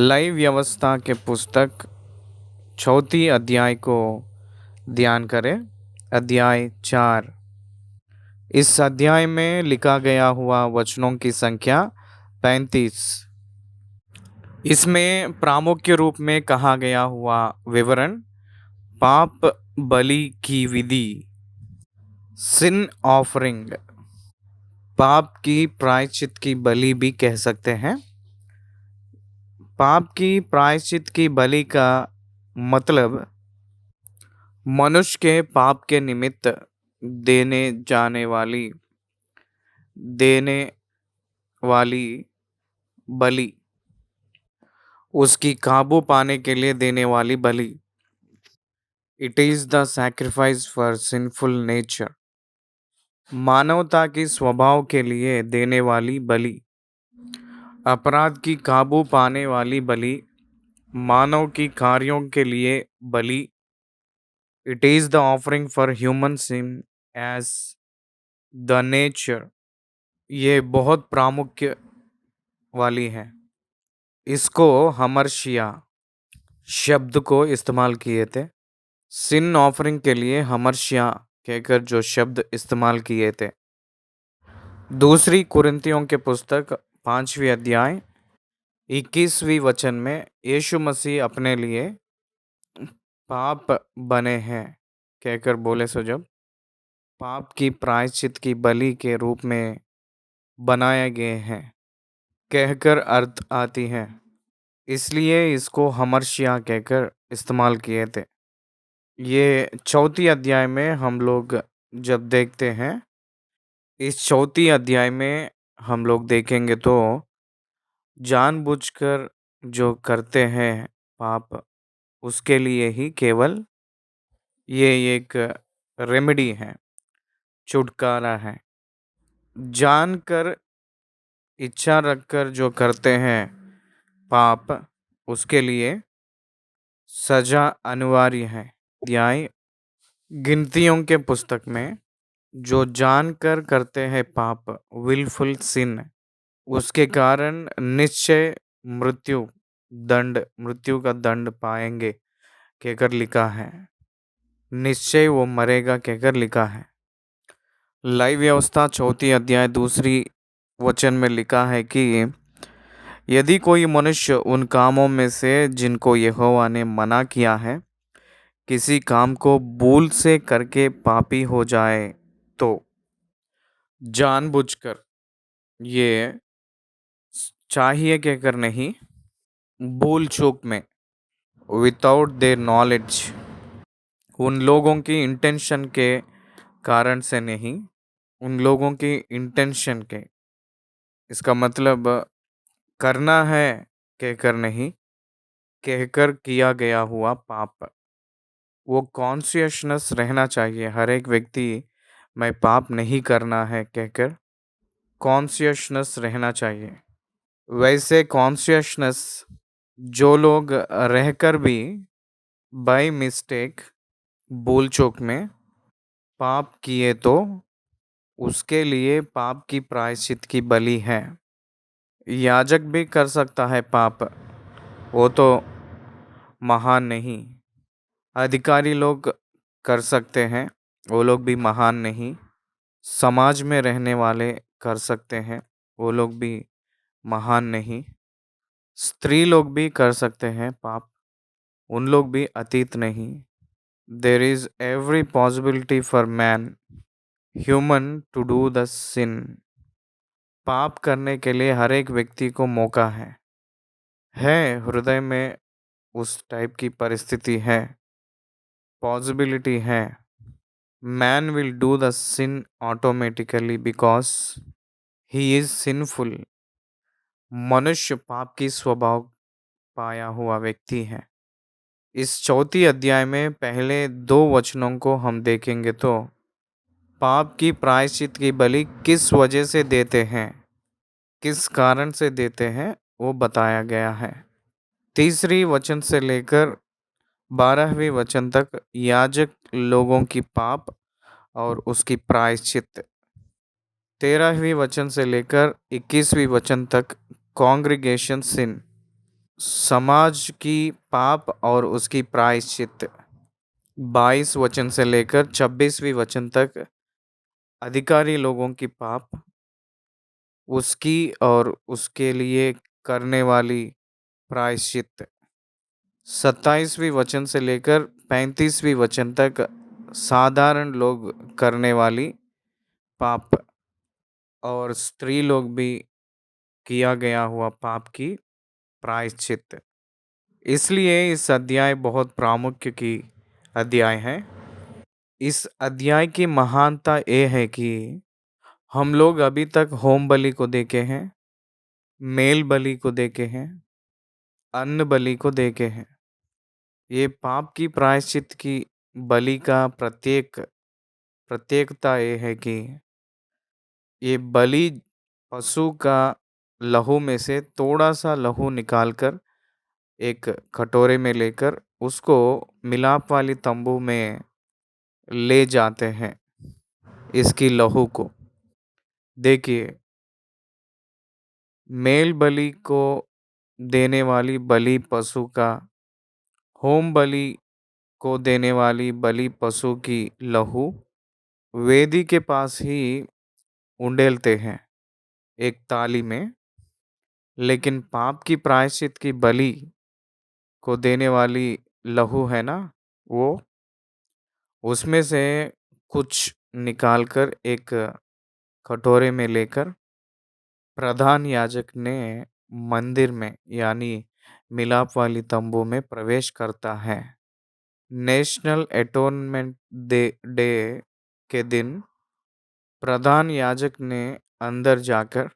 लय व्यवस्था के पुस्तक चौथी अध्याय को ध्यान करें। अध्याय 4। इस अध्याय में लिखा गया हुआ वचनों की संख्या 35। इसमें प्रामुख्य रूप में कहा गया हुआ विवरण पाप बलि की विधि, सिन ऑफरिंग, पाप की प्रायश्चित की बलि भी कह सकते हैं। पाप की प्रायश्चित की बलि का मतलब मनुष्य के पाप के निमित्त देने जाने देने वाली बलि, उसकी काबू पाने के लिए देने वाली बलि। It is the sacrifice for sinful nature, मानवता की स्वभाव के लिए देने वाली बलि। अपराध की काबू पाने वाली बलि, मानव की कार्यों के लिए बलि। It is the offering for human sin as the nature. ये बहुत प्रामुख्य वाली है। इसको हमर्शिया शब्द को इस्तेमाल किए थे। सिन ऑफरिंग के लिए हमर्शिया कहकर जो शब्द इस्तेमाल किए थे। दूसरी कुरिन्थियों के पुस्तक 5वीं अध्याय 21वीं वचन में यीशु मसीह अपने लिए पाप बने हैं कहकर बोले सो जब पाप की प्रायश्चित की बलि के रूप में बनाए गए हैं कहकर अर्थ आती है, इसलिए इसको हमर्शिया कहकर इस्तेमाल किए थे। ये चौथी अध्याय में हम लोग जब देखते हैं, इस चौथी अध्याय में हम लोग देखेंगे तो जानबूझकर जो करते हैं पाप, उसके लिए ही केवल ये एक रेमेडी है, छुटकारा है। जानकर इच्छा रखकर जो करते हैं पाप, उसके लिए सजा अनिवार्य है। अध्याय गिनतियों के पुस्तक में जो जानकर करते हैं पाप, विलफुल सिन, उसके कारण निश्चय मृत्यु का दंड पाएंगे कहकर लिखा है। निश्चय वो मरेगा कहकर लिखा है। लय व्यवस्था चौथी अध्याय दूसरी वचन में लिखा है कि यदि कोई मनुष्य उन कामों में से जिनको यहोवा ने मना किया है, किसी काम को भूल से करके पापी हो जाए तो जानबूझकर, ये चाहिए कहकर नहीं, भूल चूक में, विदाउट देयर नॉलेज, उन लोगों की इंटेंशन के कारण से नहीं, उन लोगों की इंटेंशन के, इसका मतलब करना है कहकर नहीं, कहकर किया गया हुआ पाप। वो कॉन्शियसनेस रहना चाहिए हर एक व्यक्ति, मैं पाप नहीं करना है कहकर कॉन्शियसनेस रहना चाहिए। वैसे कॉन्शियसनेस जो लोग रहकर भी बाय मिस्टेक, भूल चूक में पाप किए तो उसके लिए पाप की प्रायश्चित की बलि है। याजक भी कर सकता है पाप, वो तो महान नहीं। अधिकारी लोग कर सकते हैं, वो लोग भी महान नहीं। समाज में रहने वाले कर सकते हैं, वो लोग भी महान नहीं। स्त्री लोग भी कर सकते हैं पाप, उन लोग भी अतीत नहीं। There is every possibility for man human to do the sin. पाप करने के लिए हर एक व्यक्ति को मौका है हृदय में उस टाइप की परिस्थिति है, पॉसिबिलिटी है। Man will do the sin automatically because he is sinful. मनुष्य पाप की स्वभाव पाया हुआ व्यक्ति है। इस चौथी अध्याय में पहले दो वचनों को हम देखेंगे तो पाप की प्रायश्चित की बलि किस वजह से देते हैं, किस कारण से देते हैं, वो बताया गया है। तीसरी वचन से लेकर 12वीं वचन तक याजक लोगों की पाप और उसकी प्रायश्चित। 13वीं वचन से लेकर 21वीं वचन तक कॉन्ग्रीगेशन सिन, समाज की पाप और उसकी प्रायश्चित 22 वचन से लेकर 26वीं वचन तक अधिकारी लोगों की पाप, उसकी और उसके लिए करने वाली प्रायश्चित। 27वीं वचन से लेकर 35वीं वचन तक साधारण लोग करने वाली पाप और स्त्री लोग भी किया गया हुआ पाप की प्रायश्चित। इसलिए इस अध्याय बहुत प्रामुख्य की अध्याय है। इस अध्याय की महानता ये है कि हम लोग अभी तक होम बलि को देखे हैं, मेल बलि को देखे हैं, अन्न बलि को देखे हैं। ये पाप की प्रायश्चित की बलि का प्रत्येकता ये है कि ये बलि पशु का लहू में से थोड़ा सा लहू निकालकर एक कटोरे में लेकर उसको मिलाप वाली तंबू में ले जाते हैं, इसकी लहू को। देखिए, मेल बलि को देने वाली बलि पशु का, होम बलि को देने वाली बलि पशु की लहू वेदी के पास ही उंडेलते हैं एक ताली में। लेकिन पाप की प्रायश्चित की बलि को देने वाली लहू है ना, वो उसमें से कुछ निकालकर एक कटोरे में लेकर प्रधान याजक ने मंदिर में यानी मिलाप वाली तंबू में प्रवेश करता है। नेशनल एटोनमेंट डे के दिन प्रधान याजक ने अंदर जाकर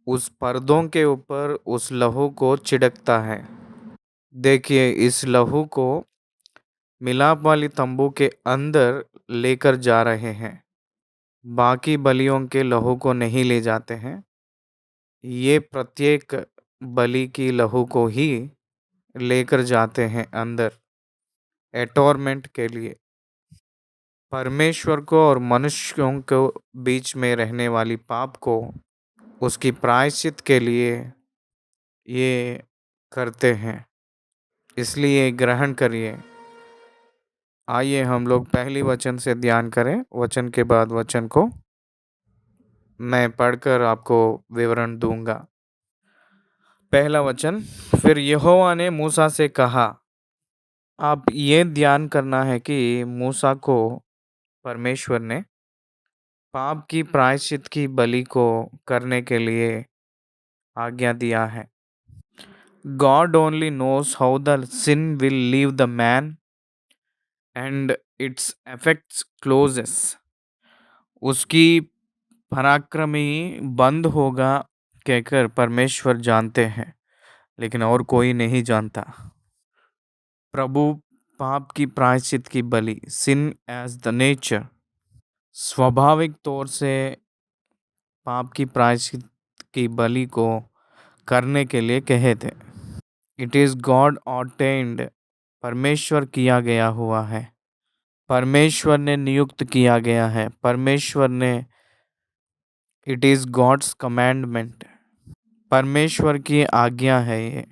उस पर्दों के ऊपर उस लहू को छिड़कता है। देखिए, इस लहू को मिलाप वाली तंबू के अंदर लेकर जा रहे हैं, बाकी बलियों के लहू को नहीं ले जाते हैं। ये प्रत्येक बलि की लहू को ही लेकर जाते हैं अंदर एटोरमेंट के लिए। परमेश्वर को और मनुष्यों को बीच में रहने वाली पाप को उसकी प्रायश्चित के लिए ये करते हैं। इसलिए ग्रहण करिए। आइए हम लोग पहली वचन से ध्यान करें, वचन के बाद वचन को मैं पढ़कर आपको विवरण दूंगा। पहला वचन, फिर यहोवा ने मूसा से कहा। आप ये ध्यान करना है कि मूसा को परमेश्वर ने पाप की प्रायश्चित की बलि को करने के लिए आज्ञा दिया है। God only knows how the sin will leave the man and its effects closes. उसकी पराक्रमी बंद होगा कहकर परमेश्वर जानते हैं, लेकिन और कोई नहीं जानता। प्रभु पाप की प्रायश्चित की बलि, sin as the nature, स्वाभाविक तौर से पाप की प्रायश्चित की बलि को करने के लिए कहे थे। इट इज गॉड ऑर्डेन्ड, परमेश्वर किया गया हुआ है, परमेश्वर ने नियुक्त किया गया है, परमेश्वर ने, इट इज गॉड्स कमांडमेंट, परमेश्वर की आज्ञा है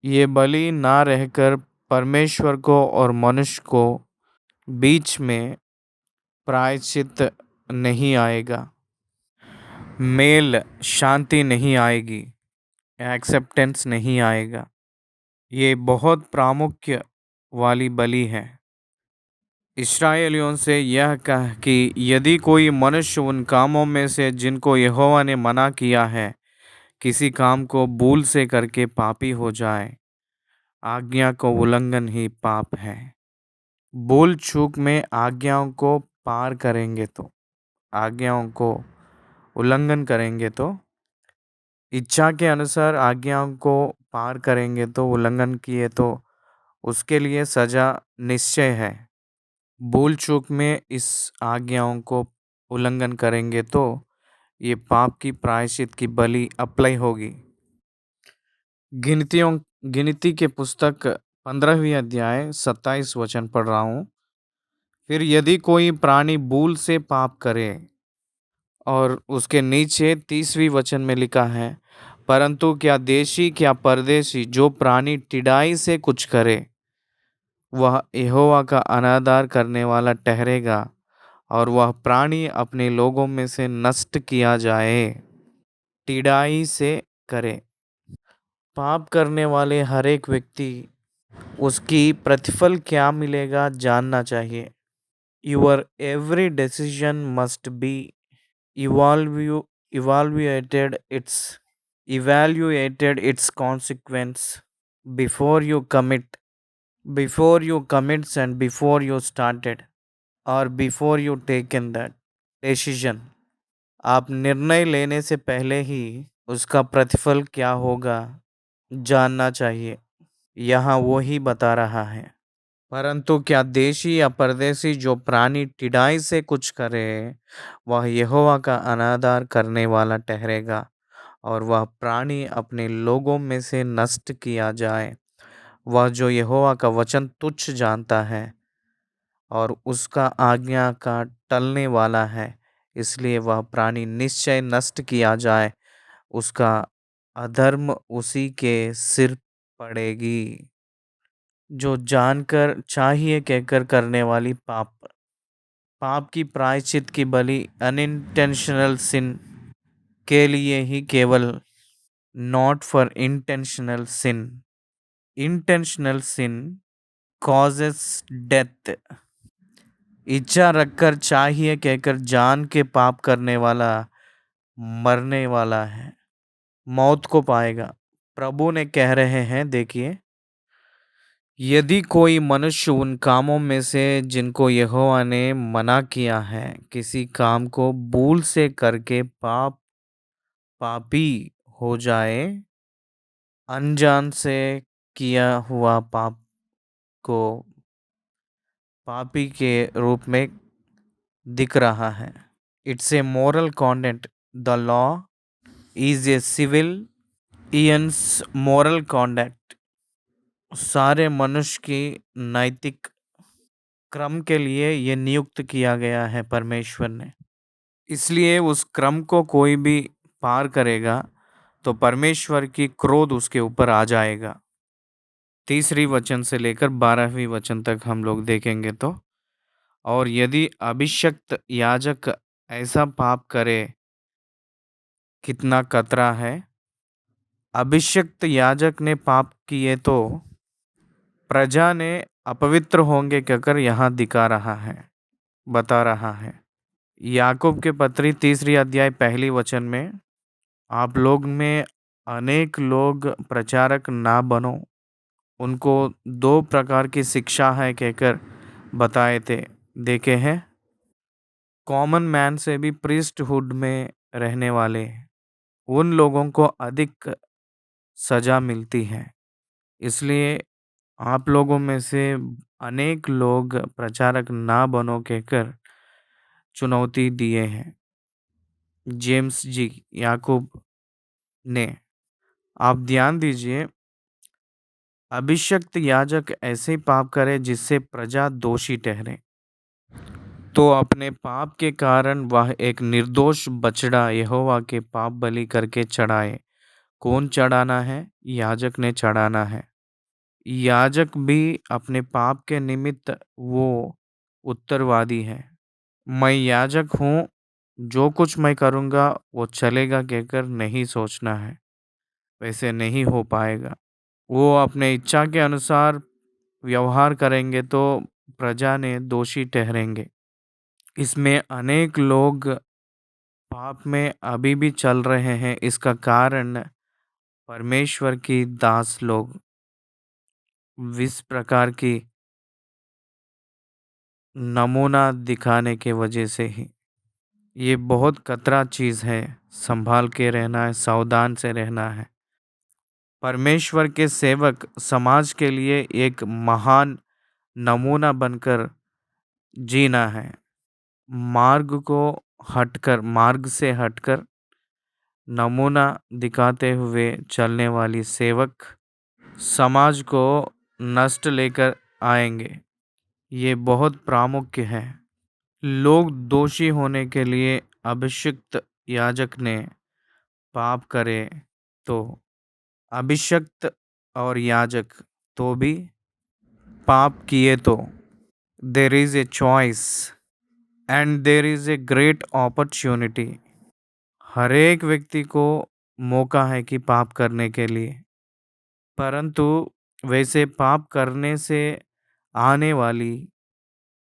ये बलि ना रहकर परमेश्वर को और मनुष्य को बीच में प्रायश्चित नहीं आएगा, मेल शांति नहीं आएगी, एक्सेप्टेंस नहीं आएगा। ये बहुत प्रामुख्य वाली बलि है। इस्राएलियों से यह कह कि यदि कोई मनुष्य उन कामों में से जिनको यहोवा ने मना किया है किसी काम को भूल से करके पापी हो जाए, आज्ञा को उल्लंघन ही पाप है। भूल चूक में आज्ञाओं को पार करेंगे तो, आज्ञाओं को उल्लंघन करेंगे तो, इच्छा के अनुसार आज्ञाओं को पार करेंगे तो, उल्लंघन किए तो उसके लिए सजा निश्चय है। भूल चूक में इस आज्ञाओं को उल्लंघन करेंगे तो ये पाप की प्रायश्चित की बलि अप्लाई होगी। गिनतियों गिनती के पुस्तक 15वीं अध्याय 27 वचन पढ़ रहा हूँ। फिर यदि कोई प्राणी भूल से पाप करे, और उसके नीचे 30वीं वचन में लिखा है, परंतु क्या देशी क्या परदेशी जो प्राणी टिड़ाई से कुछ करे वह यहोवा का अनादर करने वाला ठहरेगा और वह प्राणी अपने लोगों में से नष्ट किया जाए। टिड़ाई से करे। पाप करने वाले हर एक व्यक्ति उसकी प्रतिफल क्या मिलेगा जानना चाहिए। Your every decision must be evalu- evaluated its evaluated its consequence before you commit before you commit and before you started or before you taken that decision। आप निर्णय लेने से पहले ही उसका प्रतिफल क्या होगा जानना चाहिए। यहाँ वो ही बता रहा है। परंतु क्या देशी या परदेशी जो प्राणी टिड़ाई से कुछ करे वह यहोवा का अनादर करने वाला ठहरेगा और वह प्राणी अपने लोगों में से नष्ट किया जाए। वह जो यहोवा का वचन तुच्छ जानता है और उसका आज्ञा का टलने वाला है, इसलिए वह प्राणी निश्चय नष्ट किया जाए। उसका अधर्म उसी के सिर पड़ेगी। जो जानकर चाहिए कहकर करने वाली पाप पाप की प्रायश्चित की बलि अनइंटेंशनल सिन के लिए ही केवल, not for intentional sin. Intentional sin causes death. इच्छा रखकर चाहिए कहकर जान के पाप करने वाला मरने वाला है, मौत को पाएगा। प्रभु ने कह रहे हैं, देखिए, यदि कोई मनुष्य उन कामों में से जिनको यहोवा ने मना किया है किसी काम को भूल से करके पापी हो जाए, अनजान से किया हुआ पाप को पापी के रूप में दिख रहा है। It's a moral conduct. The law is a civilians moral conduct. सारे मनुष्य की नैतिक क्रम के लिए ये नियुक्त किया गया है परमेश्वर ने। इसलिए उस क्रम को कोई भी पार करेगा तो परमेश्वर की क्रोध उसके ऊपर आ जाएगा। तीसरी वचन से लेकर 12वीं वचन तक हम लोग देखेंगे तो, और यदि अभिषक्त याजक ऐसा पाप करे, कितना खतरा है। अभिषक्त याजक ने पाप किए तो प्रजा ने अपवित्र होंगे कहकर यहाँ दिखा रहा है, बता रहा है। याकूब के पत्री 3 अध्याय 1 वचन में, आप लोग में अनेक लोग प्रचारक ना बनो, उनको 2 प्रकार की शिक्षा है कहकर बताए थे, देखे हैं। कॉमन मैन से भी प्रीस्टहुड में रहने वाले उन लोगों को अधिक सजा मिलती है। इसलिए आप लोगों में से अनेक लोग प्रचारक ना बनो कहकर चुनौती दिए हैं जेम्स जी याकूब ने। आप ध्यान दीजिए, अभिषक्त याजक ऐसे पाप करे जिससे प्रजा दोषी ठहरे तो अपने पाप के कारण वह एक निर्दोष बछड़ा यहोवा के पाप बलि करके चढ़ाए। कौन चढ़ाना है? याजक ने चढ़ाना है। याजक भी अपने पाप के निमित्त वो उत्तरवादी है। मैं याजक हूँ, जो कुछ मैं करूँगा वो चलेगा कहकर नहीं सोचना है, वैसे नहीं हो पाएगा। वो अपने इच्छा के अनुसार व्यवहार करेंगे तो प्रजा ने दोषी ठहरेंगे। इसमें अनेक लोग पाप में अभी भी चल रहे हैं। इसका कारण परमेश्वर की दास लोग इस प्रकार की नमूना दिखाने के वजह से ही। ये बहुत खतरा चीज़ है, संभाल के रहना है, सावधान से रहना है। परमेश्वर के सेवक समाज के लिए एक महान नमूना बनकर जीना है। मार्ग से हटकर नमूना दिखाते हुए चलने वाली सेवक समाज को नष्ट लेकर आएंगे। ये बहुत प्रामुख्य है। लोग दोषी होने के लिए अभिषिक्त याजक ने पाप करे तो अभिषक्त और याजक तो भी पाप किए तो there is a choice and there is a great opportunity. हर एक व्यक्ति को मौका है कि पाप करने के लिए, परंतु वैसे पाप करने से आने वाली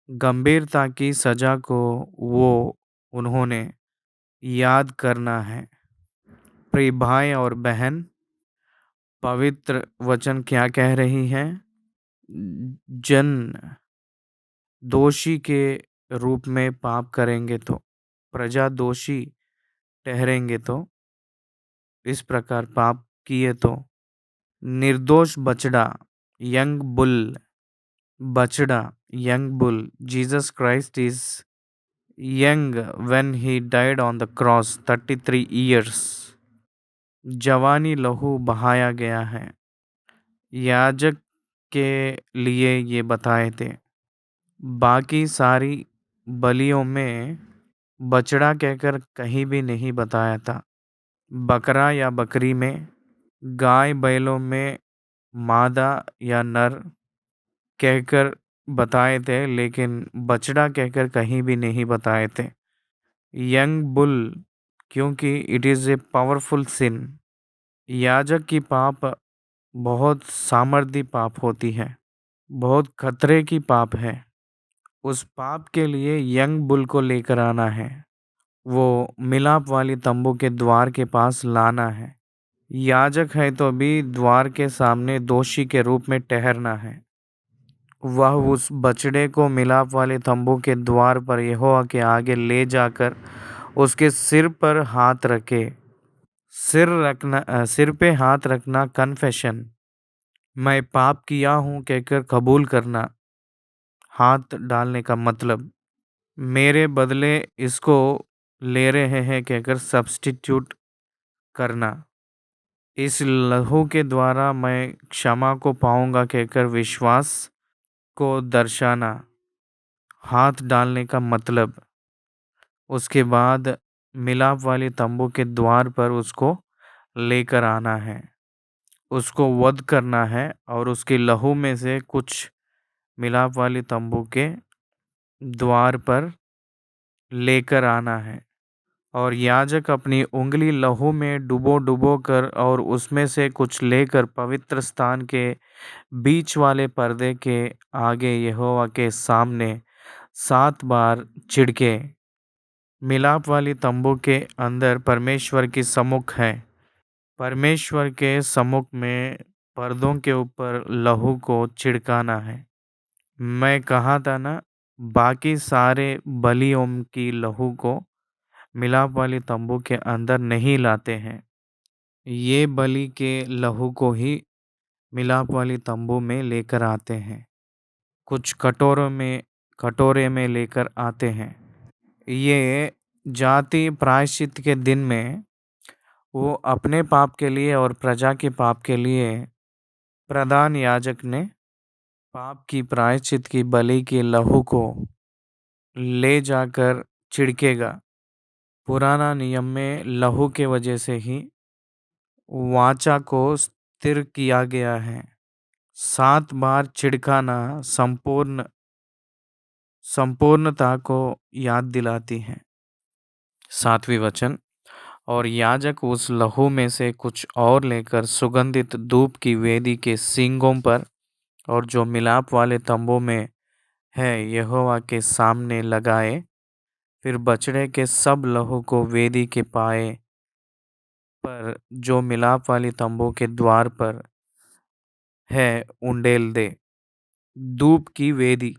गंभीरता की सजा को वो उन्होंने याद करना है। प्रिय भाई और बहन, पवित्र वचन क्या कह रही है? जन दोषी के रूप में पाप करेंगे तो प्रजा दोषी ठहरेंगे, तो इस प्रकार पाप किए तो निर्दोष बछड़ा, यंग बुल, बछड़ा, young bull, Jesus Christ is young when he died on the cross 33 years। जवानी लहू बहाया गया है। याजक के लिए ये बताए थे। बाकी सारी बलियों में बछड़ा कहकर कहीं भी नहीं बताया था। बकरा या बकरी में, गाय बैलों में मादा या नर कहकर बताए थे, लेकिन बछड़ा कहकर कहीं भी नहीं बताए थे। यंग बुल क्योंकि इट इज़ ए पावरफुल सिन। याजक की पाप बहुत सामर्थी पाप होती है, बहुत खतरे की पाप है। उस पाप के लिए यंग बुल को लेकर आना है, वो मिलाप वाली तंबू के द्वार के पास लाना है। याजक है तो भी द्वार के सामने दोषी के रूप में ठहरना है। वह उस बछड़े को मिलाप वाले तंबू के द्वार पर यहोवा के आगे ले जाकर उसके सिर पर हाथ रखे। सिर पे हाथ रखना कन्फेशन, मैं पाप किया हूँ कहकर कबूल करना। हाथ डालने का मतलब मेरे बदले इसको ले रहे हैं कहकर सब्स्टिट्यूट करना। इस लहू के द्वारा मैं क्षमा को पाऊंगा कहकर विश्वास को दर्शाना। हाथ डालने का मतलब उसके बाद मिलाप वाली तंबू के द्वार पर उसको लेकर आना है, उसको वध करना है और उसके लहू में से कुछ मिलाप वाली तंबू के द्वार पर लेकर आना है। और याजक अपनी उंगली लहू में डुबो डुबो कर और उसमें से कुछ लेकर पवित्र स्थान के बीच वाले पर्दे के आगे यहोवा के सामने 7 बार छिड़के। मिलाप वाली तंबू के अंदर परमेश्वर की सम्मुख है। परमेश्वर के सम्मुख में पर्दों के ऊपर लहू को छिड़काना है। मैं कहा था ना, बाकी सारे बलियों की लहू को मिलाप वाली तंबू के अंदर नहीं लाते हैं। ये बलि के लहू को ही मिलाप वाली तंबू में लेकर आते हैं। कुछ कटोरे में लेकर आते हैं। ये जाति प्रायश्चित के दिन में वो अपने पाप के लिए और प्रजा के पाप के लिए प्रधान याजक ने पाप की प्रायश्चित की बलि के लहू को ले जाकर छिड़केगा। पुराना नियम में लहू के वजह से ही वाचा को स्थिर किया गया है। 7 बार छिड़काना संपूर्णता को याद दिलाती है। 7वीं वचन, और याजक उस लहू में से कुछ और लेकर सुगंधित धूप की वेदी के सींगों पर और जो मिलाप वाले तंबू में है यहोवा के सामने लगाए। फिर बछड़े के सब लहू को वेदी के पाए पर जो मिलाप वाली तंबू के द्वार पर है उंडेल दे। धूप की वेदी,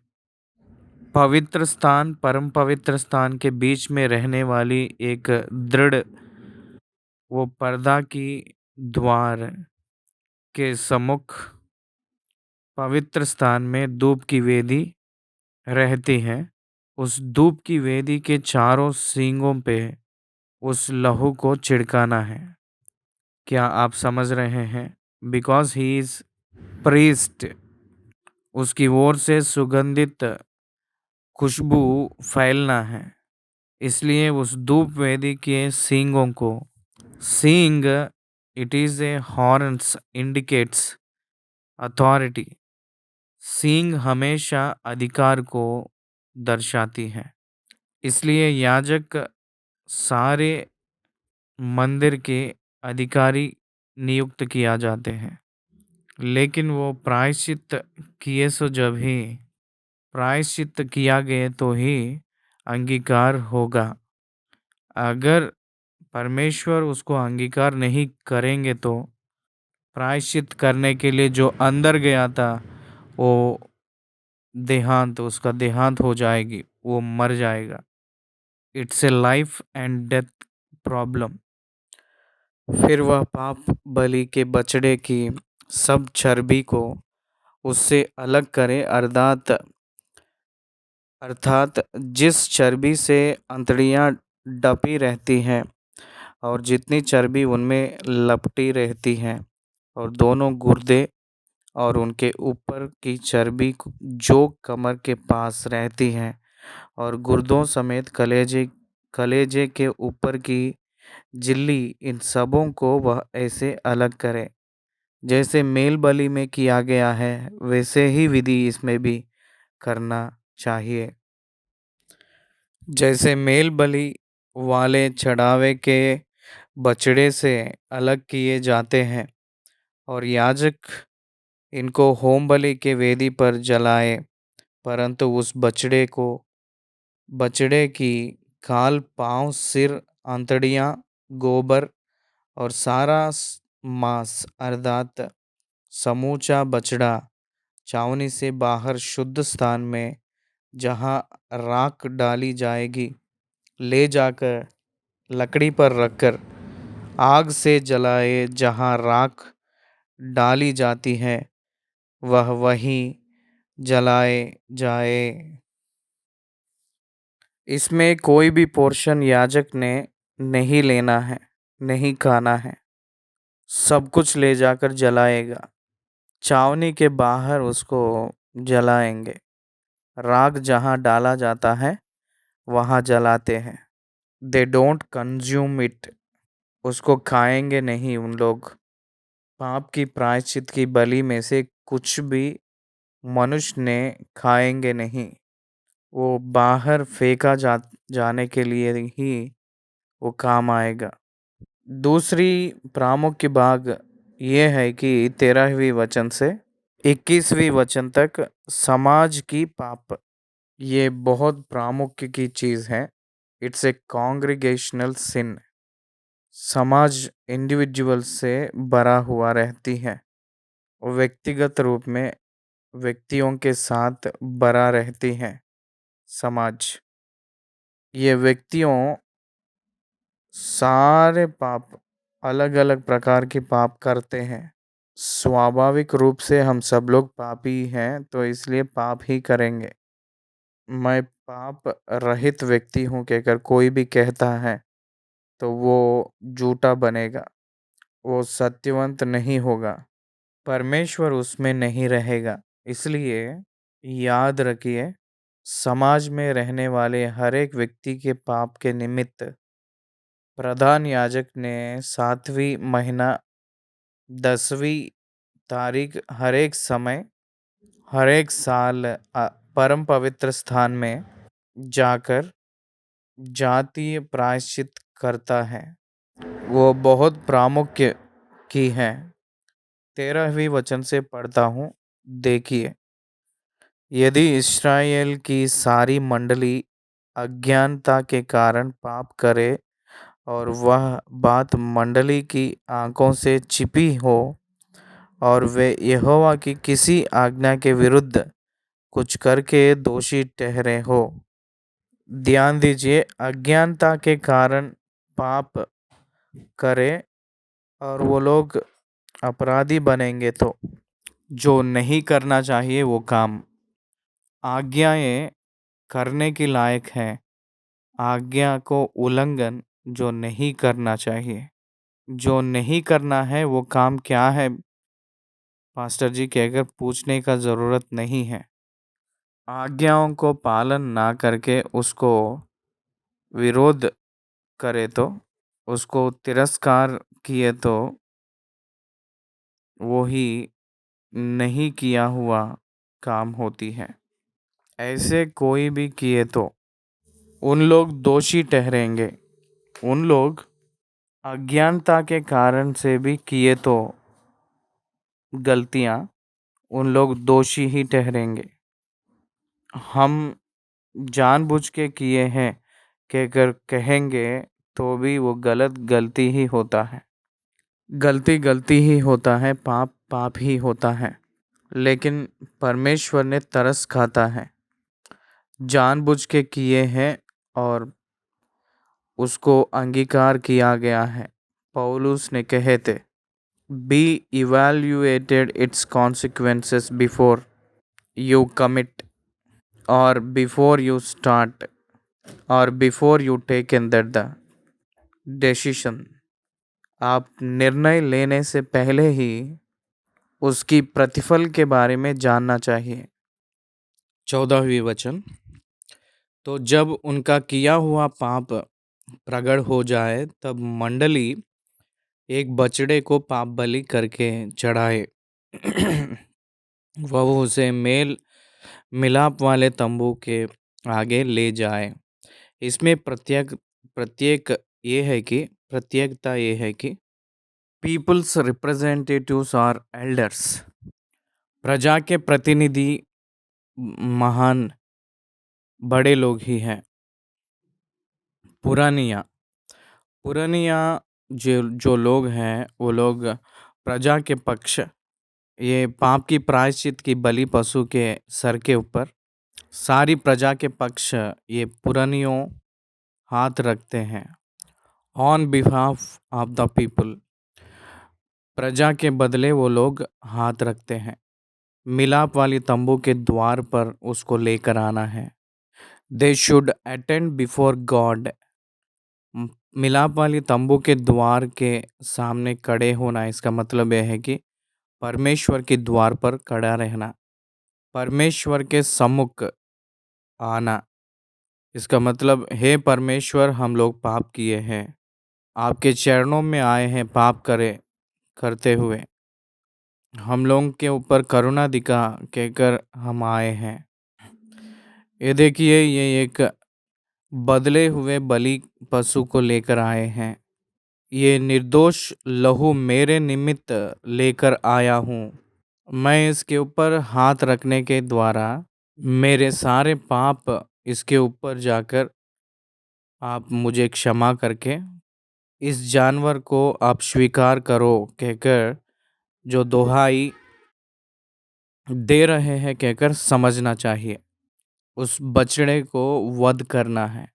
पवित्र स्थान परम पवित्र स्थान के बीच में रहने वाली एक दृढ़ वो पर्दा की द्वार के सम्मुख पवित्र स्थान में धूप की वेदी रहती है। उस धूप की वेदी के चारों सींगों पे उस लहू को छिड़काना है। क्या आप समझ रहे हैं? बिकॉज ही इज प्रीस्ट, उसकी ओर से सुगंधित खुशबू फैलना है, इसलिए उस धूप वेदी के सींगों को, सींग it is a horns indicates authority. सींग हमेशा अधिकार को दर्शाती है। इसलिए याजक सारे मंदिर के अधिकारी नियुक्त किया जाते हैं। लेकिन वो प्रायश्चित किए सो जब ही प्रायश्चित किया गए तो ही अंगीकार होगा। अगर परमेश्वर उसको अंगीकार नहीं करेंगे तो प्रायश्चित करने के लिए जो अंदर गया था वो उसका देहांत हो जाएगी, वो मर जाएगा। It's a life and death problem. फिर वह पाप बलि के बछड़े की सब चर्बी को उससे अलग करे, अर्थात जिस चर्बी से अंतड़ियाँ डपी रहती हैं और जितनी चर्बी उनमें लपटी रहती हैं, और दोनों गुर्दे और उनके ऊपर की चर्बी जो कमर के पास रहती है, और गुर्दों समेत कलेजे कलेजे के ऊपर की झिल्ली, इन सबों को वह ऐसे अलग करे जैसे मेल बलि में किया गया है, वैसे ही विधि इसमें भी करना चाहिए। जैसे मेल बलि वाले चढ़ावे के बछड़े से अलग किए जाते हैं और याजक इनको होम बलि के वेदी पर जलाए, परंतु उस बछड़े की खाल, पाँव, सिर, आंतड़ियाँ, गोबर और सारा मांस, अर्थात समूचा बछड़ा छावनी से बाहर शुद्ध स्थान में जहाँ राख डाली जाएगी ले जाकर लकड़ी पर रखकर आग से जलाए। जहाँ राख डाली जाती है वह वहीं जलाए जाए। इसमें कोई भी पोर्शन याजक ने नहीं लेना है, नहीं खाना है, सब कुछ ले जाकर जलाएगा। छावनी के बाहर उसको जलाएंगे। राख जहाँ डाला जाता है वहाँ जलाते हैं। दे डोंट कंज्यूम इट, उसको खाएंगे नहीं उन लोग। पाप की प्रायश्चित की बलि में से कुछ भी मनुष्य ने खाएंगे नहीं, वो बाहर फेंका जाने के लिए ही वो काम आएगा। दूसरी प्रामुख्य भाग ये है कि 13वीं वचन से 21वीं वचन तक समाज की पाप, ये बहुत प्रामुख्य की चीज है। इट्स ए कॉन्ग्रीगेशनल सिन। समाज इंडिविजुअल से भरा हुआ रहती है, व्यक्तिगत रूप में व्यक्तियों के साथ भरा रहती है। समाज ये व्यक्तियों सारे पाप, अलग अलग प्रकार के पाप करते हैं। स्वाभाविक रूप से हम सब लोग पापी हैं, तो इसलिए पाप ही करेंगे। मैं पाप रहित व्यक्ति हूँ कहकर कोई भी कहता है तो वो झूठा बनेगा, वो सत्यवंत नहीं होगा, परमेश्वर उसमें नहीं रहेगा। इसलिए याद रखिए, समाज में रहने वाले हर एक व्यक्ति के पाप के निमित्त प्रधान याजक ने 7वीं महीना 10वीं तारीख हर एक समय, हर एक साल परम पवित्र स्थान में जाकर जातीय प्रायश्चित करता है। वो बहुत प्रामुख्य की है। 13वीं वचन से पढ़ता हूँ, देखिए। यदि इस्राएल की सारी मंडली अज्ञानता के कारण पाप करे और वह बात मंडली की आंखों से छिपी हो और वे यहोवा की किसी आज्ञा के विरुद्ध कुछ करके दोषी ठहरे हो। ध्यान दीजिए, अज्ञानता के कारण पाप करे और वो लोग अपराधी बनेंगे तो जो नहीं करना चाहिए वो काम, आज्ञाएं करने के लायक है, आज्ञा को उल्लंघन जो नहीं करना चाहिए। जो नहीं करना है वो काम क्या है पास्टर जी कहकर पूछने का ज़रूरत नहीं है। आज्ञाओं को पालन ना करके उसको विरोध करे तो, उसको तिरस्कार किए तो वो ही नहीं किया हुआ काम होती है। ऐसे कोई भी किए तो उन लोग दोषी ठहरेंगे। उन लोग अज्ञानता के कारण से भी किए तो गलतियां उन लोग दोषी ही ठहरेंगे। हम जानबूझ के किए हैं कहकर कहेंगे तो भी वो गलती ही होता है। गलती गलती ही होता है, पाप पाप ही होता है। लेकिन परमेश्वर ने तरस खाता है, जानबूझ के किए हैं और उसको अंगीकार किया गया है। पौलुस ने कहे थे, be evaluated its consequences before you commit और बिफोर यू स्टार्ट और before you take in that the decision. आप निर्णय लेने से पहले ही उसकी प्रतिफल के बारे में जानना चाहिए। 14वीं वचन, तो जब उनका किया हुआ पाप प्रगट हो जाए तब मंडली एक बछड़े को पाप बलि करके चढ़ाए। वह उसे मेल मिलाप वाले तंबू के आगे ले जाए। इसमें प्रत्येक ये है कि प्रत्येकता ये है कि पीपल्स रिप्रेजेंटेटिव्स और एल्डर्स, प्रजा के प्रतिनिधि महान बड़े लोग ही हैं। पुरानिया पुरानिया जो जो लोग हैं वो लोग प्रजा के पक्ष, ये पाप की प्रायश्चित की बलि पशु के सर के ऊपर सारी प्रजा के पक्ष ये पुरानियों हाथ रखते हैं। On behalf of the people, प्रजा के बदले वो लोग हाथ रखते हैं। मिलाप वाली तंबू के द्वार पर उसको लेकर आना है। They should attend before God, मिलाप वाली तंबू के द्वार के सामने खड़े होना, इसका मतलब यह है कि परमेश्वर के द्वार पर खड़ा रहना, परमेश्वर के सम्मुख आना। इसका मतलब, हे परमेश्वर, हम लोग पाप किए हैं, आपके चरणों में आए हैं पाप करते हुए, हम लोगों के ऊपर करुणा दिखा कहकर हम आए हैं। ये देखिए, ये एक बदले हुए बलि पशु को लेकर आए हैं। ये निर्दोष लहू मेरे निमित्त लेकर आया हूँ। मैं इसके ऊपर हाथ रखने के द्वारा मेरे सारे पाप इसके ऊपर जाकर आप मुझे क्षमा करके इस जानवर को आप स्वीकार करो कहकर जो दोहाई दे रहे हैं कहकर समझना चाहिए। उस बछड़े को वध करना है।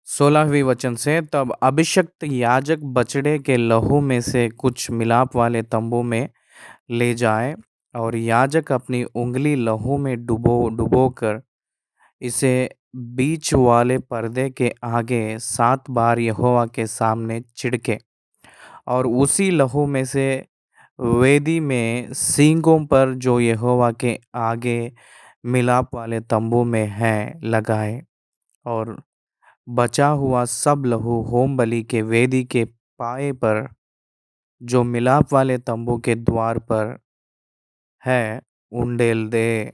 16वीं वचन से, तब अभिषिक्त याजक बछड़े के लहू में से कुछ मिलाप वाले तंबू में ले जाए और याजक अपनी उंगली लहू में डुबो कर इसे बीच वाले पर्दे के आगे 7 बार यहोवा के सामने छिड़के और उसी लहू में से वेदी में सींगों पर जो यहोवा के आगे मिलाप वाले तंबू में है लगाए। और बचा हुआ सब लहू होम बलि के वेदी के पाए पर जो मिलाप वाले तंबू के द्वार पर है उंडेल दे।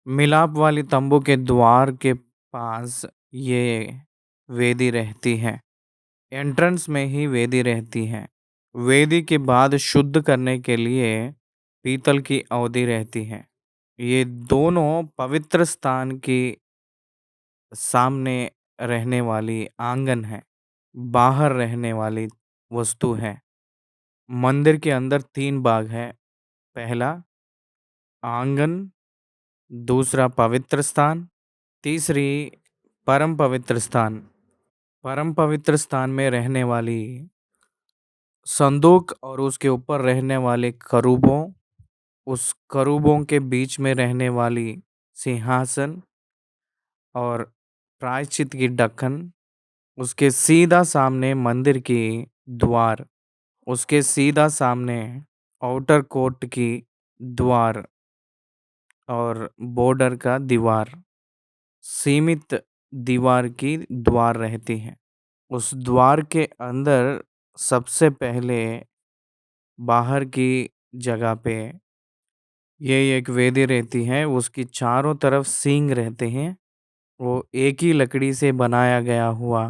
मिलाप वाली तंबू के द्वार के पास ये वेदी रहती है, एंट्रेंस में ही वेदी रहती है। वेदी के बाद शुद्ध करने के लिए पीतल की अवधि रहती है। ये दोनों पवित्र स्थान की सामने रहने वाली आंगन है, बाहर रहने वाली वस्तु है। मंदिर के अंदर 3 भाग है। पहला आंगन, दूसरा पवित्र स्थान, तीसरी परम पवित्र स्थान। परम पवित्र स्थान में रहने वाली संदूक और उसके ऊपर रहने वाले करूबों, उस करूबों के बीच में रहने वाली सिंहासन और प्रायश्चित की ढक्कन, उसके सीधा सामने मंदिर की द्वार, उसके सीधा सामने आउटर कोर्ट की द्वार और बॉर्डर का दीवार, सीमित दीवार की द्वार रहती है। उस द्वार के अंदर सबसे पहले बाहर की जगह पे ये एक वेदी रहती है, उसकी चारों तरफ सींग रहते हैं। वो एक ही लकड़ी से बनाया गया हुआ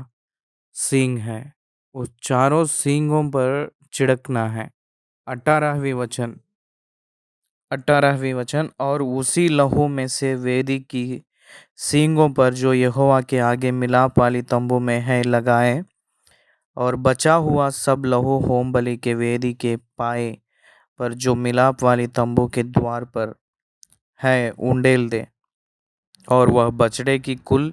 सींग है। उस चारों सींगों पर छिड़कना है। 18वीं वचन 18वीं वचन, और उसी लहू में से वेदी की सींगों पर जो यहोवा के आगे मिलाप वाली तंबू में है लगाए, और बचा हुआ सब लहू होम बलि के वेदी के पाए पर जो मिलाप वाली तंबू के द्वार पर है उंडेल दे। और वह बछड़े की कुल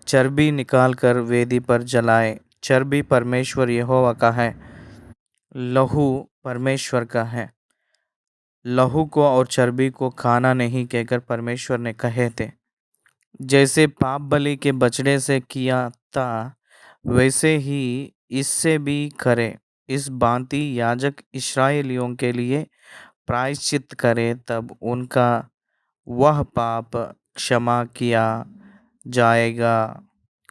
चर्बी निकाल कर वेदी पर जलाए। चर्बी परमेश्वर यहोवा का है, लहू परमेश्वर का है। लहू को और चर्बी को खाना नहीं कहकर परमेश्वर ने कहे थे। जैसे पाप बलि के बछड़े से किया था, वैसे ही इससे भी करे। इस भांति याजक इस्राएलियों के लिए प्रायश्चित करे, तब उनका वह पाप क्षमा किया जाएगा।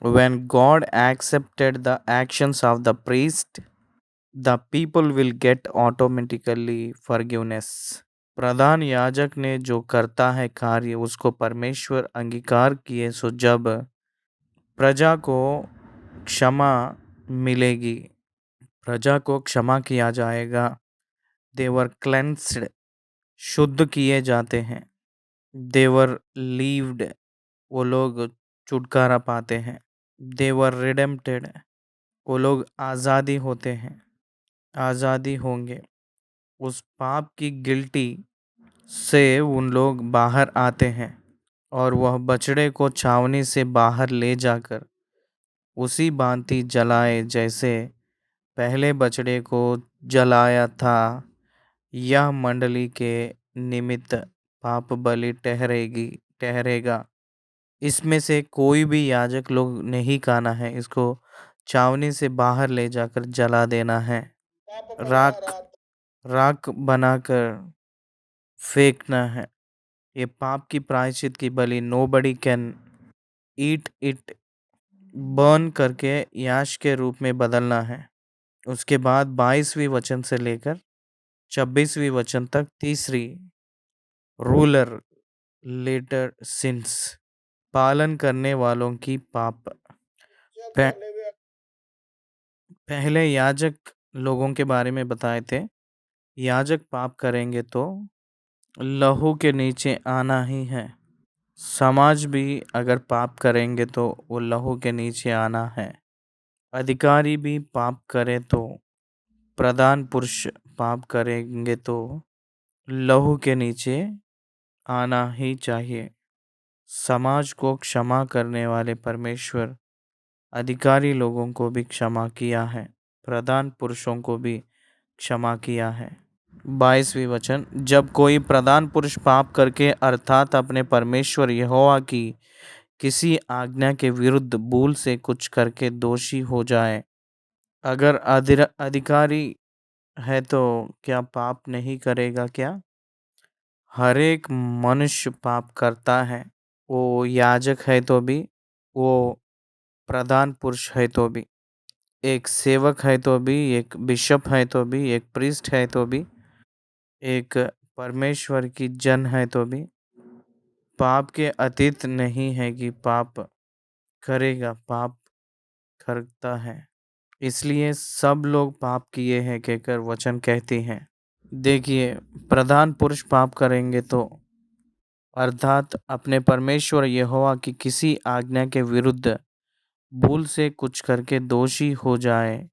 When God accepted the actions of the priest, the people will get automatically forgiveness. प्रधान याजक ने जो करता है कार्य, उसको परमेश्वर अंगीकार किए, सो जब प्रजा को क्षमा मिलेगी, प्रजा को क्षमा किया जाएगा। देवर क्लेंस्ड, शुद्ध किए जाते हैं। देवर लीव्ड, वो लोग छुटकारा पाते हैं। देवर रिडेम्प्टेड, वो लोग आज़ादी होते हैं, आज़ादी होंगे। उस पाप की गिल्टी से उन लोग बाहर आते हैं, और वह बछड़े को छावनी से बाहर ले जाकर उसी भांति जलाए जैसे पहले बछड़े को जलाया था। यह मंडली के निमित्त पाप बलि ठहरेगा। इसमें से कोई भी याजक लोग नहीं खाना है, इसको छावनी से बाहर ले जाकर जला देना है। राख राख बनाकर फेंकना है। ये पाप की प्रायश्चित की बलि, nobody can eat it, burn करके याश के रूप में बदलना है। उसके बाद 22वीं वचन से लेकर 26वीं वचन तक तीसरी रूलर लेटर सिंस, पालन करने वालों की पाप। पह, पहले याजक लोगों के बारे में बताए थे। याजक पाप करेंगे तो लहू के नीचे आना ही है। समाज भी अगर पाप करेंगे तो वो लहू के नीचे आना है। अधिकारी भी पाप करे तो, प्रधान पुरुष पाप करेंगे तो लहू के नीचे आना ही चाहिए। समाज को क्षमा करने वाले परमेश्वर अधिकारी लोगों को भी क्षमा किया है, प्रधान पुरुषों को भी क्षमा किया है। 22वीं वचन, जब कोई प्रधान पुरुष पाप करके अर्थात अपने परमेश्वर यहोवा की किसी आज्ञा के विरुद्ध भूल से कुछ करके दोषी हो जाए, अगर अधिकारी है तो क्या पाप नहीं करेगा क्या? हर एक मनुष्य पाप करता है। वो याजक है तो भी, वो प्रधान पुरुष है तो भी, एक सेवक है तो भी, एक बिशप है तो भी, एक प्रीस्ट है तो भी, एक परमेश्वर की जन है तो भी, पाप के अतीत नहीं है कि पाप करेगा, पाप करता है। इसलिए सब लोग पाप किए हैं कहकर वचन कहती हैं। देखिए, प्रधान पुरुष पाप करेंगे तो अर्थात अपने परमेश्वर यहोवा की किसी आज्ञा के विरुद्ध भूल से कुछ करके दोषी हो जाए,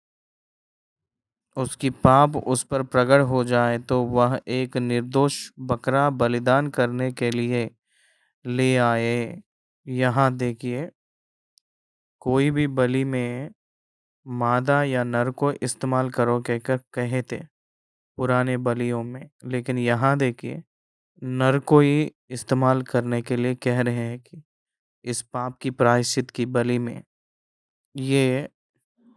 उसकी पाप उस पर प्रकट हो जाए, तो वह एक निर्दोष बकरा बलिदान करने के लिए ले आए। यहाँ देखिए, कोई भी बलि में मादा या नर को इस्तेमाल करो कहकर कहे थे पुराने बलियों में, लेकिन यहाँ देखिए नर को ही इस्तेमाल करने के लिए कह रहे हैं कि इस पाप की प्रायश्चित की बलि में, ये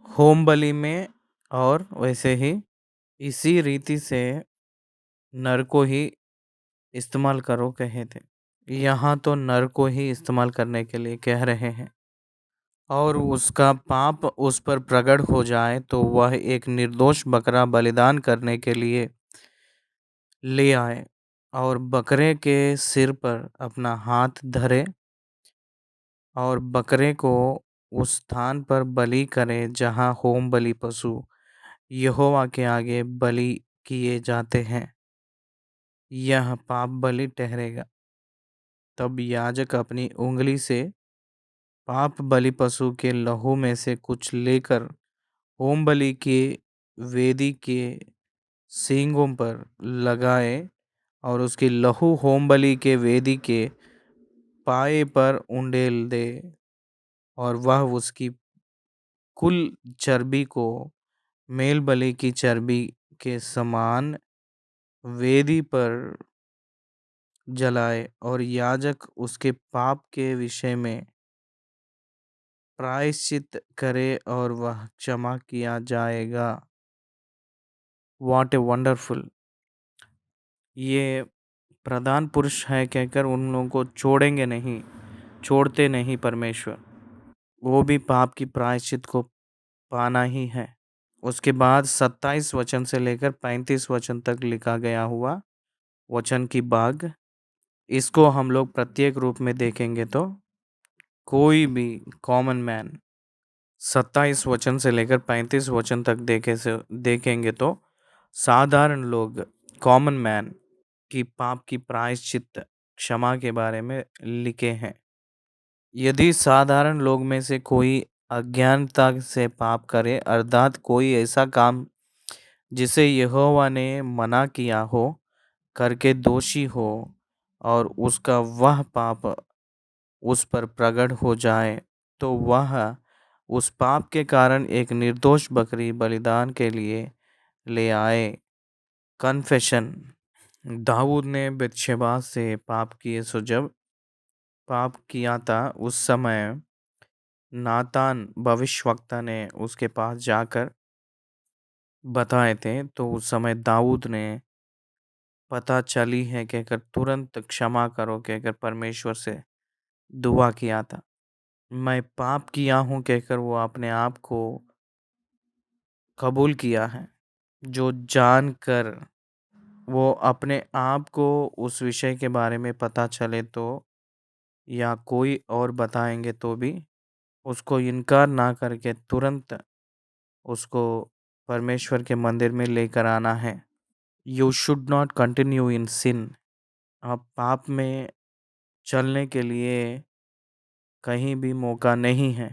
होम बलि में, और वैसे ही इसी रीति से नर को ही इस्तेमाल करो कहे थे। यहाँ तो नर को ही इस्तेमाल करने के लिए कह रहे हैं, और उसका पाप उस पर प्रकट हो जाए तो वह एक निर्दोष बकरा बलिदान करने के लिए ले आए और बकरे के सिर पर अपना हाथ धरे और बकरे को उस स्थान पर बलि करें जहाँ होम बलि पशु यहोवा के आगे बलि किए जाते हैं। यह पाप बलि ठहरेगा। तब याजक अपनी उंगली से पाप बलि पशु के लहू में से कुछ लेकर होम बलि के वेदी के सींगों पर लगाए और उसकी लहू होम बलि के वेदी के पाए पर उंडेल दे और वह उसकी कुल चर्बी को मेल बलि की चर्बी के समान वेदी पर जलाए और याजक उसके पाप के विषय में प्रायश्चित करे और वह क्षमा किया जाएगा। What a wonderful! ये प्रधान पुरुष है कहकर उन लोगों को छोड़ेंगे नहीं, छोड़ते नहीं परमेश्वर। वो भी पाप की प्रायश्चित को पाना ही है। उसके बाद 27 वचन से लेकर 35 वचन तक लिखा गया हुआ वचन की भाग, इसको हम लोग प्रत्येक रूप में देखेंगे तो कोई भी कॉमन मैन 27 वचन से लेकर 35 वचन तक देखेंगे तो साधारण लोग कॉमन मैन की पाप की प्रायश्चित क्षमा के बारे में लिखे हैं। यदि साधारण लोग में से कोई अज्ञानता से पाप करे अर्थात कोई ऐसा काम जिसे यहोवा ने मना किया हो करके दोषी हो और उसका वह पाप उस पर प्रकट हो जाए तो वह उस पाप के कारण एक निर्दोष बकरी बलिदान के लिए ले आए। कन्फेशन। दाऊद ने बेतशेबा से पाप किए सो जब पाप किया था उस समय नातान भविष्यवक्ता ने उसके पास जाकर बताए थे तो उस समय दाऊद ने पता चली है कहकर तुरंत क्षमा करो कहकर परमेश्वर से दुआ किया था। मैं पाप किया हूँ कहकर वो अपने आप को कबूल किया है। जो जानकर वो अपने आप को उस विषय के बारे में पता चले तो या कोई और बताएंगे तो भी उसको इनकार ना करके तुरंत उसको परमेश्वर के मंदिर में लेकर आना है। You should not continue in sin. आप पाप में चलने के लिए कहीं भी मौका नहीं है।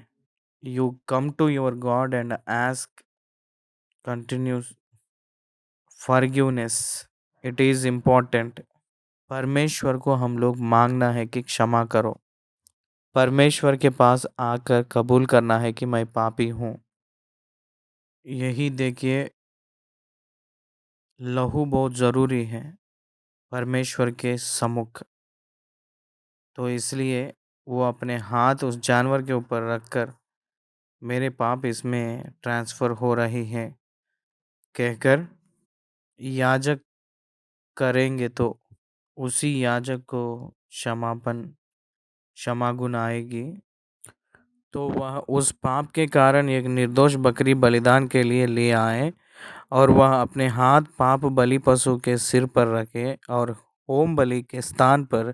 You come to your God and ask continuous forgiveness. It is important. परमेश्वर को हम लोग मांगना है कि क्षमा करो। परमेश्वर के पास आकर कबूल करना है कि मैं पापी हूँ। यही देखिए, लहू बहुत ज़रूरी है परमेश्वर के सम्मुख। तो इसलिए वो अपने हाथ उस जानवर के ऊपर रखकर मेरे पाप इसमें ट्रांसफ़र हो रही है कहकर याजक करेंगे तो उसी याजक को क्षमागुण आएगी। तो वह उस पाप के कारण एक निर्दोष बकरी बलिदान के लिए ले आए और वह अपने हाथ पाप बलि पशु के सिर पर रखे और होम बलि के स्थान पर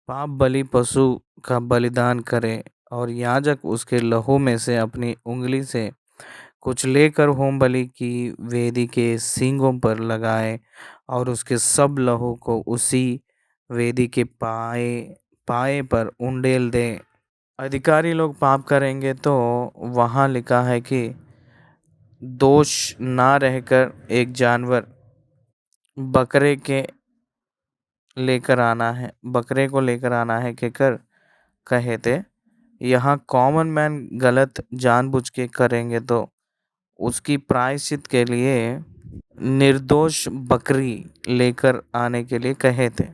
पाप बलि पशु का बलिदान करे और याजक उसके लहू में से अपनी उंगली से कुछ लेकर होम बलि की वेदी के सींगों पर लगाए और उसके सब लहू को उसी वेदी के पाए पाए पर उंडेल दे। अधिकारी लोग पाप करेंगे तो वहाँ लिखा है कि दोष ना रहकर एक जानवर बकरे के लेकर आना है, बकरे को लेकर आना है कहकर कहे थे। यहाँ कॉमन मैन गलत जानबूझ के करेंगे तो उसकी प्रायश्चित के लिए निर्दोष बकरी लेकर आने के लिए कहे थे।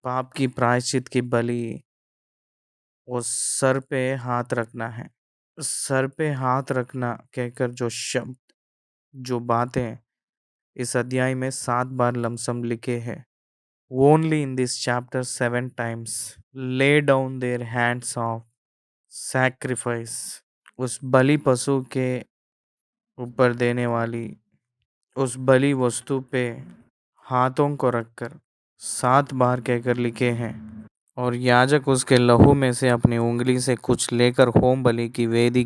पाप की प्रायश्चित की बलि वो सर पे हाथ रखना है। सर पे हाथ रखना कहकर जो शब्द जो बातें इस अध्याय में 7 बार लमसम लिखे हैं। Only in this chapter 7 times lay down their hands of sacrifice। उस बलि पशु के ऊपर देने वाली उस बलि वस्तु पे हाथों को रखकर 7 बार कहकर लिखे हैं। और याजक उसके लहू में से अपनी उंगली से कुछ लेकर होम बलि की वेदी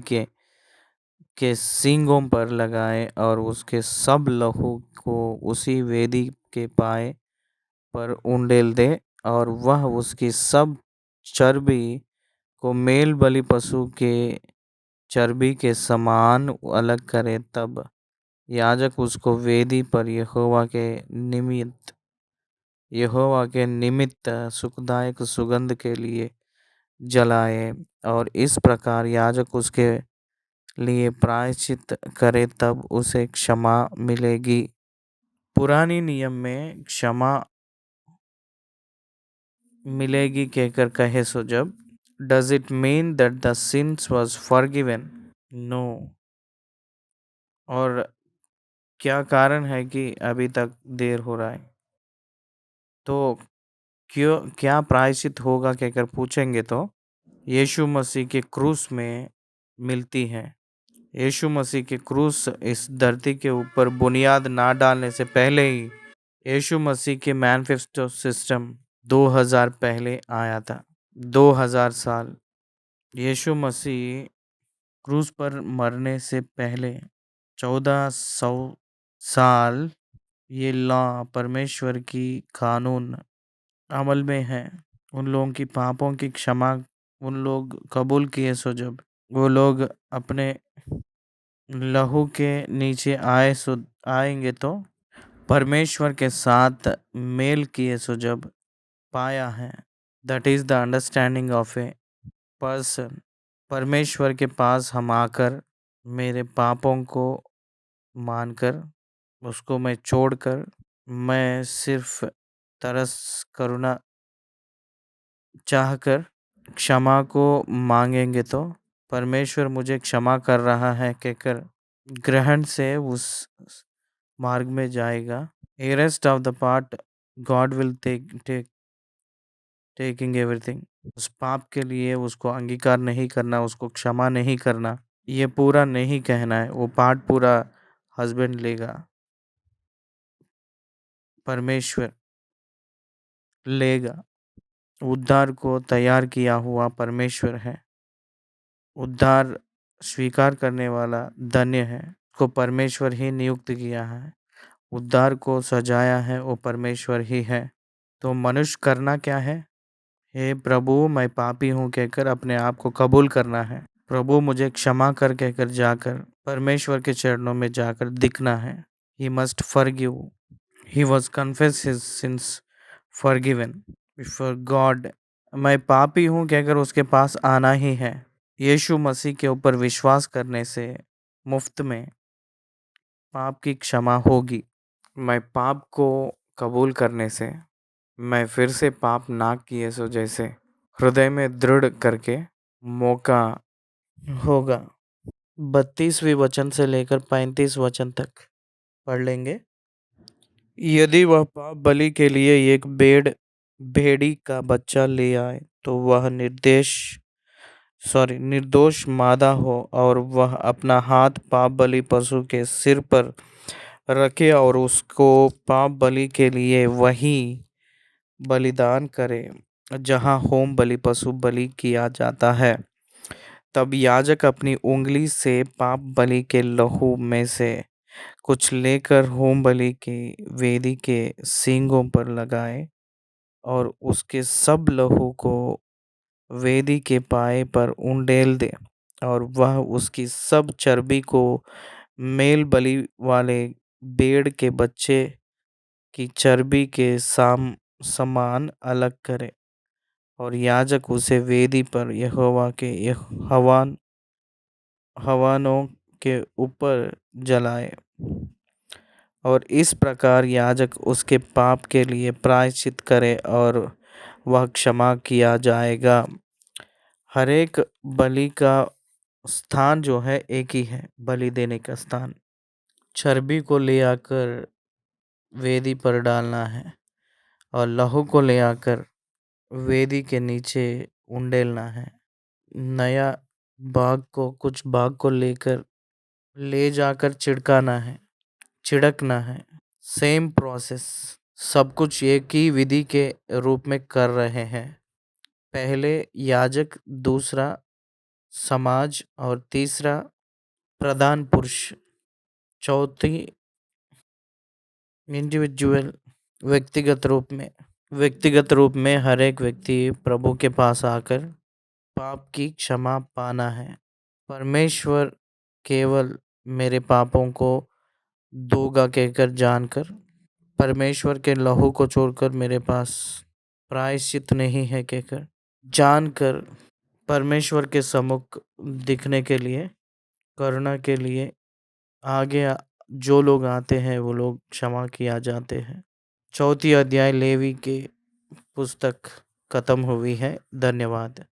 के सींगों पर लगाए और उसके सब लहू को उसी वेदी के पाए पर उंडेल दे और वह उसकी सब चर्बी को मेल बलि पशु के चर्बी के समान अलग करे। तब याजक उसको वेदी पर यहोवा के निमित्त सुखदायक सुगंध के लिए जलाए। और इस प्रकार याजक उसके लिए प्रायश्चित करे तब उसे क्षमा मिलेगी। पुरानी नियम में क्षमा मिलेगी कहकर कहे सो जब does it mean that the sins was forgiven? No. और क्या कारण है कि अभी तक देर हो रहा है? तो क्यों क्या प्रायश्चित होगा कहकर पूछेंगे तो यीशु मसीह के क्रूस में मिलती है। यीशु मसीह के क्रूस इस धरती के ऊपर बुनियाद ना डालने से पहले ही यीशु मसीह के मैनिफेस्टो सिस्टम 2000 पहले आया था। 2000 साल यीशु मसीह क्रूस पर मरने से पहले 1400 साल ये लॉ परमेश्वर की कानून अमल में है। उन लोगों की पापों की क्षमा उन लोग कबूल किए सो जब वो लोग अपने लहू के नीचे आएंगे तो परमेश्वर के साथ मेल किए सो जब पाया है। That is the understanding of a person. परमेश्वर के पास हम आकर मेरे पापों को मानकर उसको मैं छोड़कर मैं सिर्फ तरस करुणा चाहकर क्षमा को मांगेंगे तो परमेश्वर मुझे क्षमा कर रहा है कहकर ग्रहण से उस मार्ग में जाएगा। A rest of the part God will taking everything. उस पाप के लिए उसको अंगीकार नहीं करना, उसको क्षमा नहीं करना, ये पूरा नहीं कहना है। वो पार्ट पूरा हस्बैंड लेगा, परमेश्वर लेगा। उद्धार को तैयार किया हुआ परमेश्वर है। उद्धार स्वीकार करने वाला धन्य है, को परमेश्वर ही नियुक्त किया है। उद्धार को सजाया है वो परमेश्वर ही है। तो मनुष्य करना क्या है? हे प्रभु मैं पापी हूँ कहकर अपने आप को कबूल करना है। प्रभु मुझे क्षमा कर कहकर जाकर परमेश्वर के चरणों में जाकर दिखना है। He must forgive. He was confess his sins forgiven before God. मैं पापी हूँ कहकर उसके पास आना ही है। यीशु मसीह के ऊपर विश्वास करने से मुफ्त में पाप की क्षमा होगी। मैं पाप को कबूल करने से मैं फिर से पाप ना किए सो जैसे हृदय में दृढ़ करके मौका होगा। 32वीं वचन से लेकर 35 वचन तक पढ़ लेंगे। यदि वह पाप बलि के लिए एक भेड़ी का बच्चा ले आए तो वह निर्दोष मादा हो और वह अपना हाथ पाप बलि पशु के सिर पर रखे और उसको पाप बलि के लिए वही बलिदान करे जहाँ होम बलि पशु बलि किया जाता है। तब याजक अपनी उंगली से पाप बलि के लहू में से कुछ लेकर होम बलि की वेदी के सींगों पर लगाए और उसके सब लहू को वेदी के पाए पर उंडेल दे और वह उसकी सब चर्बी को मेल बलि वाले भेड़ के बच्चे की चर्बी के समान अलग करे। और याजक उसे वेदी पर यहोवा के हवानों के ऊपर जलाए। और इस प्रकार याजक उसके पाप के लिए प्रायश्चित करे और वह क्षमा किया जाएगा। हर एक बलि का स्थान जो है एक ही है, बलि देने का स्थान। चर्बी को ले आकर वेदी पर डालना है और लहू को ले आकर वेदी के नीचे उंडेलना है। नया कुछ भाग को लेकर ले जाकर छिड़कना है। सेम प्रोसेस, सब कुछ एक ही विधि के रूप में कर रहे हैं। पहले याजक, दूसरा समाज और तीसरा प्रधान पुरुष, चौथी इंडिविजुअल, व्यक्तिगत रूप में। व्यक्तिगत रूप में हर एक व्यक्ति प्रभु के पास आकर पाप की क्षमा पाना है। परमेश्वर केवल मेरे पापों को धोगा कहकर जानकर, परमेश्वर के लहू को छोड़कर मेरे पास प्रायश्चित नहीं है कहकर जानकर, परमेश्वर के सम्मुख दिखने के लिए, करुणा के लिए आगे जो लोग आते हैं वो लोग क्षमा किया जाते हैं। चौथी अध्याय लेवी के पुस्तक खत्म हुई है। धन्यवाद।